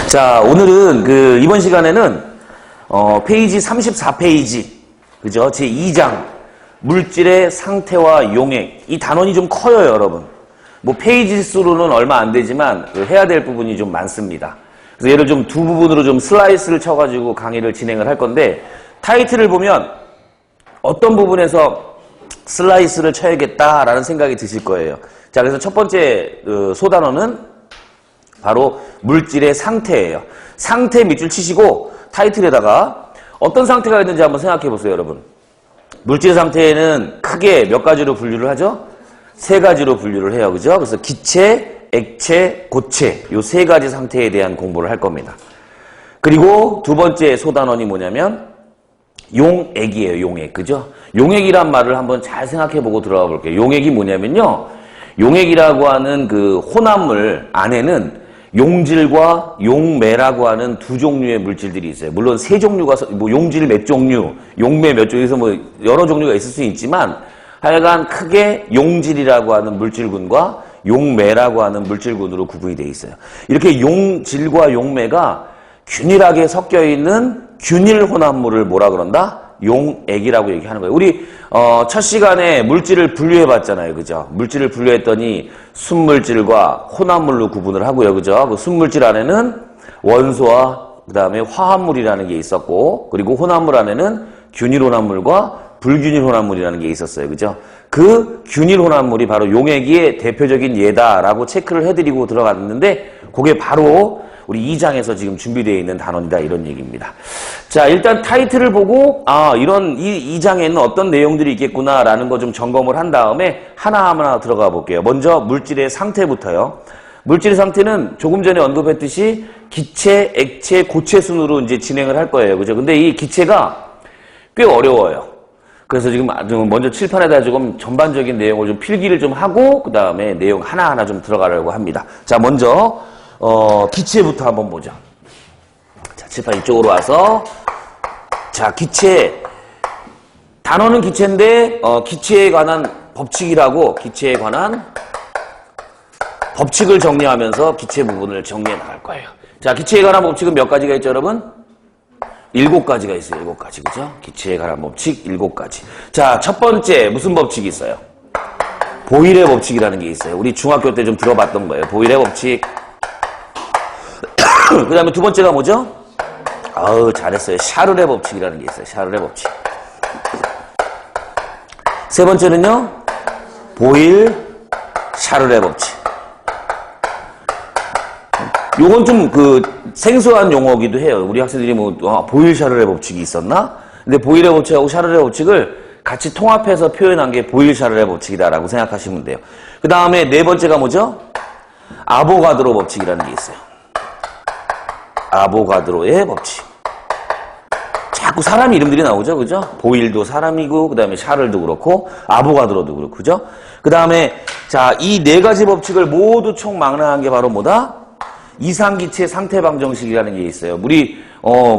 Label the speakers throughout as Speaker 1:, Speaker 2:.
Speaker 1: 자, 오늘은 이번 시간에는 페이지 34페이지 그죠? 제2장 물질의 상태와 용액. 이 단원이 좀 커요, 여러분. 뭐 페이지 수로는 얼마 안 되지만 해야 될 부분이 좀 많습니다. 그래서 얘를 좀 두 부분으로 좀 슬라이스를 쳐가지고 강의를 진행을 할 건데, 타이틀을 보면 어떤 부분에서 슬라이스를 쳐야겠다라는 생각이 드실 거예요. 자, 그래서 첫 번째 소단원은 바로 물질의 상태예요. 상태 밑줄 치시고 타이틀에다가 어떤 상태가 있는지 한번 생각해 보세요, 여러분. 물질 상태에는 크게 몇 가지로 분류를 하죠? 세 가지로 분류를 해요. 그죠? 그래서 기체, 액체, 고체 요 세 가지 상태에 대한 공부를 할 겁니다. 그리고 두 번째 소단원이 뭐냐면 용액이에요. 용액. 그죠? 용액이란 말을 한번 잘 생각해 보고 들어가 볼게요. 용액이 뭐냐면요. 용액이라고 하는 혼합물 안에는 용질과 용매라고 하는 두 종류의 물질들이 있어요. 물론 세 종류가, 용질 몇 종류, 용매 몇 종류에서 여러 종류가 있을 수 있지만 하여간 크게 용질이라고 하는 물질군과 용매라고 하는 물질군으로 구분이 되어 있어요. 이렇게 용질과 용매가 균일하게 섞여 있는 균일 혼합물을 뭐라 그런다? 용액이라고 얘기하는 거예요. 우리 첫 시간에 물질을 분류해 봤잖아요. 그죠? 물질을 분류했더니 순물질과 혼합물로 구분을 하고요. 그죠? 그 순물질 안에는 원소와 그다음에 화합물이라는 게 있었고, 그리고 혼합물 안에는 균일 혼합물과 불균일 혼합물이라는 게 있었어요. 그죠? 그 균일 혼합물이 바로 용액의 대표적인 예다라고 체크를 해드리고 들어갔는데, 그게 바로 우리 2장에서 지금 준비되어 있는 단원이다, 이런 얘기입니다. 자, 일단 타이틀을 보고 이런 이 2장에는 어떤 내용들이 있겠구나라는 거 좀 점검을 한 다음에 하나하나 들어가 볼게요. 먼저 물질의 상태부터요. 물질의 상태는 조금 전에 언급했듯이 기체, 액체, 고체 순으로 이제 진행을 할 거예요. 그죠? 근데 이 기체가 꽤 어려워요. 그래서 지금 먼저 칠판에다 조금 전반적인 내용을 좀 필기를 좀 하고 그 다음에 내용 하나하나 좀 들어가려고 합니다. 자, 먼저 기체부터 한번 보죠. 자, 칠판 이쪽으로 와서, 자, 기체. 단어는 기체인데, 기체에 관한 법칙이라고, 기체에 관한 법칙을 정리하면서 기체 부분을 정리해 나갈 거예요. 자, 기체에 관한 법칙은 몇 가지가 있죠, 여러분? 7가지가 있어요, 7가지. 그죠? 기체에 관한 법칙 7가지. 자, 첫 번째, 무슨 법칙이 있어요? 보일의 법칙이라는 게 있어요. 우리 중학교 때 좀 들어봤던 거예요. 보일의 법칙. 그 다음에 두 번째가 뭐죠? 잘했어요. 샤를의 법칙이라는 게 있어요. 샤를의 법칙. 세 번째는요, 보일, 샤를의 법칙. 요건 좀 생소한 용어기도 해요. 우리 학생들이 보일, 샤를의 법칙이 있었나? 근데 보일의 법칙하고 샤를의 법칙을 같이 통합해서 표현한 게 보일, 샤를의 법칙이다라고 생각하시면 돼요. 그 다음에 네 번째가 뭐죠? 아보가드로 법칙이라는 게 있어요. 아보가드로의 법칙. 자꾸 사람 이름들이 나오죠, 그죠? 보일도 사람이고, 그 다음에 샤를도 그렇고, 아보가드로도 그렇고, 그죠? 그 다음에, 자, 이 네 가지 법칙을 모두 총망라한 게 바로 뭐다? 이상기체 상태방정식이라는 게 있어요. 우리,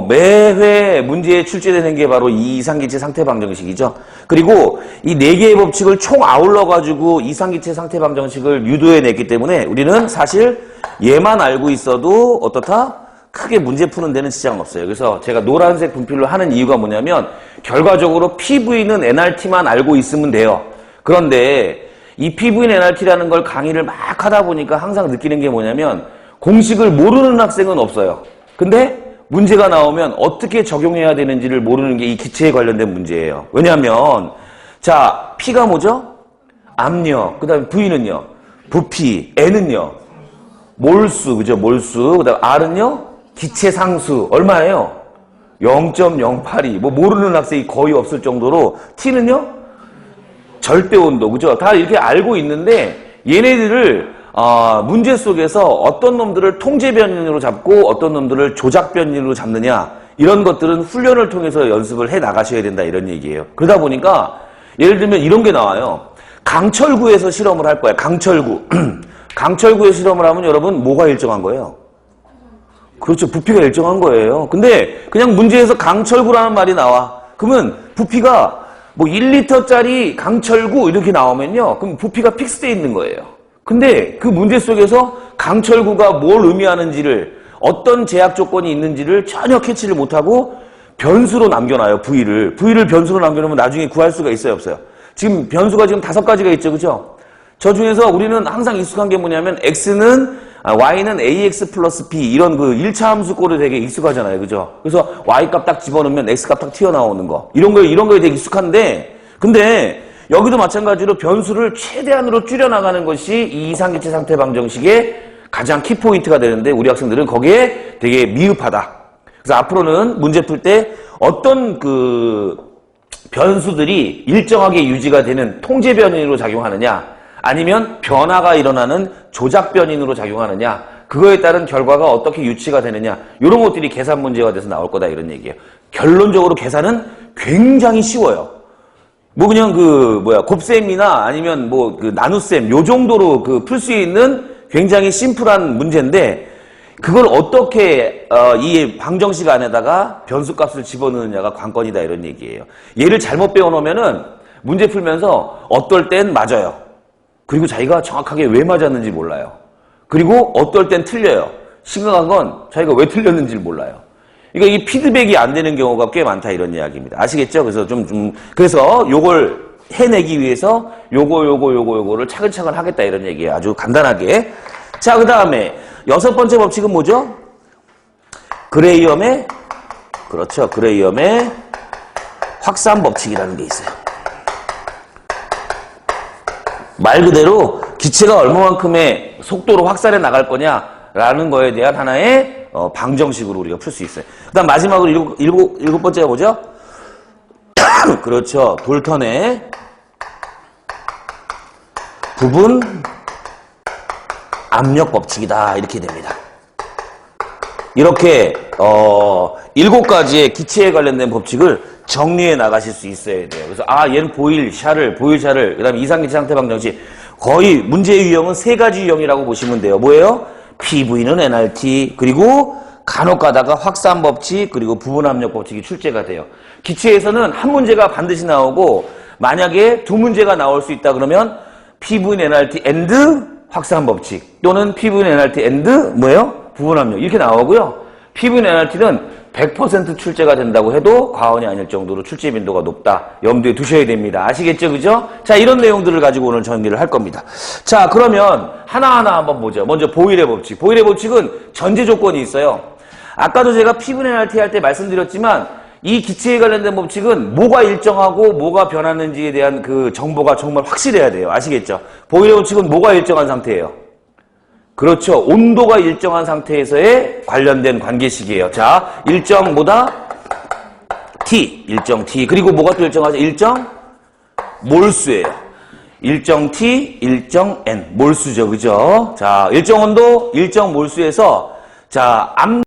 Speaker 1: 매회 문제에 출제되는 게 바로 이 이상기체 상태방정식이죠. 그리고 이 네 개의 법칙을 총 아울러가지고 이상기체 상태방정식을 유도해냈기 때문에 우리는 사실 얘만 알고 있어도 어떻다? 크게 문제 푸는 데는 지장은 없어요. 그래서 제가 노란색 분필로 하는 이유가 뭐냐면 결과적으로 PV는 NRT만 알고 있으면 돼요. 그런데 이 PV는 NRT라는 걸 강의를 막 하다 보니까 항상 느끼는 게 뭐냐면 공식을 모르는 학생은 없어요. 근데 문제가 나오면 어떻게 적용해야 되는지를 모르는 게 이 기체에 관련된 문제예요. 왜냐하면 자, P가 뭐죠? 압력. 그 다음에 V는요? 부피. N은요? 몰수. 그죠? 몰수. 그 다음에 R은요? 기체 상수. 얼마예요? 0.082. 모르는 학생이 거의 없을 정도로 T는요? 절대 온도. 그죠? 다 이렇게 알고 있는데 얘네들을 문제 속에서 어떤 놈들을 통제 변인으로 잡고 어떤 놈들을 조작 변인으로 잡느냐, 이런 것들은 훈련을 통해서 연습을 해 나가셔야 된다, 이런 얘기예요. 그러다 보니까 예를 들면 이런 게 나와요. 강철구에서 실험을 할 거야. 강철구. 강철구에서 실험을 하면 여러분 뭐가 일정한 거예요? 그렇죠. 부피가 일정한 거예요. 근데 그냥 문제에서 강철구라는 말이 나와. 그러면 부피가 뭐 1리터짜리 강철구 이렇게 나오면요. 그럼 부피가 픽스되어 있는 거예요. 근데 그 문제 속에서 강철구가 뭘 의미하는지를 어떤 제약 조건이 있는지를 전혀 캐치를 못하고 변수로 남겨놔요. V를 변수로 남겨놓으면 나중에 구할 수가 있어요, 없어요? 지금 변수가 지금 5가지가 있죠, 그죠? 저 중에서 우리는 항상 익숙한 게 뭐냐면 Y는 AX 플러스 B 이런 그 1차 함수 꼴이 되게 익숙하잖아요, 그죠? 그래서 Y 값 딱 집어넣으면 X 값 딱 튀어나오는 거 이런 거에 되게 익숙한데, 근데 여기도 마찬가지로 변수를 최대한으로 줄여나가는 것이 이 이상기체 상태 방정식의 가장 키포인트가 되는데 우리 학생들은 거기에 되게 미흡하다. 그래서 앞으로는 문제 풀 때 어떤 그 변수들이 일정하게 유지가 되는 통제 변인으로 작용하느냐, 아니면 변화가 일어나는 조작 변인으로 작용하느냐, 그거에 따른 결과가 어떻게 유치가 되느냐, 이런 것들이 계산 문제가 돼서 나올 거다 이런 얘기예요. 결론적으로 계산은 굉장히 쉬워요. 뭐 그냥 곱셈이나 아니면 나눗셈 요 정도로 풀 수 있는 굉장히 심플한 문제인데, 그걸 어떻게 이 방정식 안에다가 변수값을 집어넣느냐가 관건이다 이런 얘기예요. 얘를 잘못 배워놓으면은 문제 풀면서 어떨 땐 맞아요. 그리고 자기가 정확하게 왜 맞았는지 몰라요. 그리고 어떨 땐 틀려요. 심각한 건 자기가 왜 틀렸는지 몰라요. 그러니까 이 피드백이 안 되는 경우가 꽤 많다 이런 이야기입니다. 아시겠죠? 그래서 그래서 요걸 해내기 위해서 요거를 차근차근 하겠다 이런 얘기예요. 아주 간단하게. 자, 그 다음에 6번째 법칙은 뭐죠? 그레이엄의 확산 법칙이라는 게 있어요. 말 그대로 기체가 얼마만큼의 속도로 확산해 나갈 거냐라는 거에 대한 하나의 방정식으로 우리가 풀 수 있어요. 그 다음 마지막으로 일곱 번째가 뭐죠? 그렇죠. 돌턴의 부분 압력 법칙이다 이렇게 됩니다. 이렇게 7가지의 기체에 관련된 법칙을 정리해 나가실 수 있어야 돼요. 그래서 얘는 보일, 샤를, 그 다음에 이상기체 상태 방정식, 거의 문제의 유형은 3가지 유형이라고 보시면 돼요. 뭐예요? PV는 nRT, 그리고 간혹 가다가 확산 법칙, 그리고 부분 압력 법칙이 출제가 돼요. 기체에서는 한 문제가 반드시 나오고, 만약에 2문제가 나올 수 있다 그러면 PV는 nRT and 확산 법칙, 또는 PV는 nRT and 부분 압력 이렇게 나오고요. PV는 nRT는 100% 출제가 된다고 해도 과언이 아닐 정도로 출제 빈도가 높다. 염두에 두셔야 됩니다. 아시겠죠? 그죠? 자, 이런 내용들을 가지고 오늘 정리를 할 겁니다. 자, 그러면 하나하나 한번 보죠. 먼저 보일의 법칙. 보일의 법칙은 전제 조건이 있어요. 아까도 제가 PV는 nRT 할 때 말씀드렸지만 이 기체에 관련된 법칙은 뭐가 일정하고 뭐가 변하는지에 대한 그 정보가 정말 확실해야 돼요. 아시겠죠? 보일의 법칙은 뭐가 일정한 상태예요? 그렇죠. 온도가 일정한 상태에서의 관련된 관계식이에요. 자, 일정 T, 일정 T. 그리고 뭐가 또 일정하죠? 일정 몰수예요. 일정 T, 일정 N. 몰수죠. 그죠? 자, 일정 온도, 일정 몰수에서 자,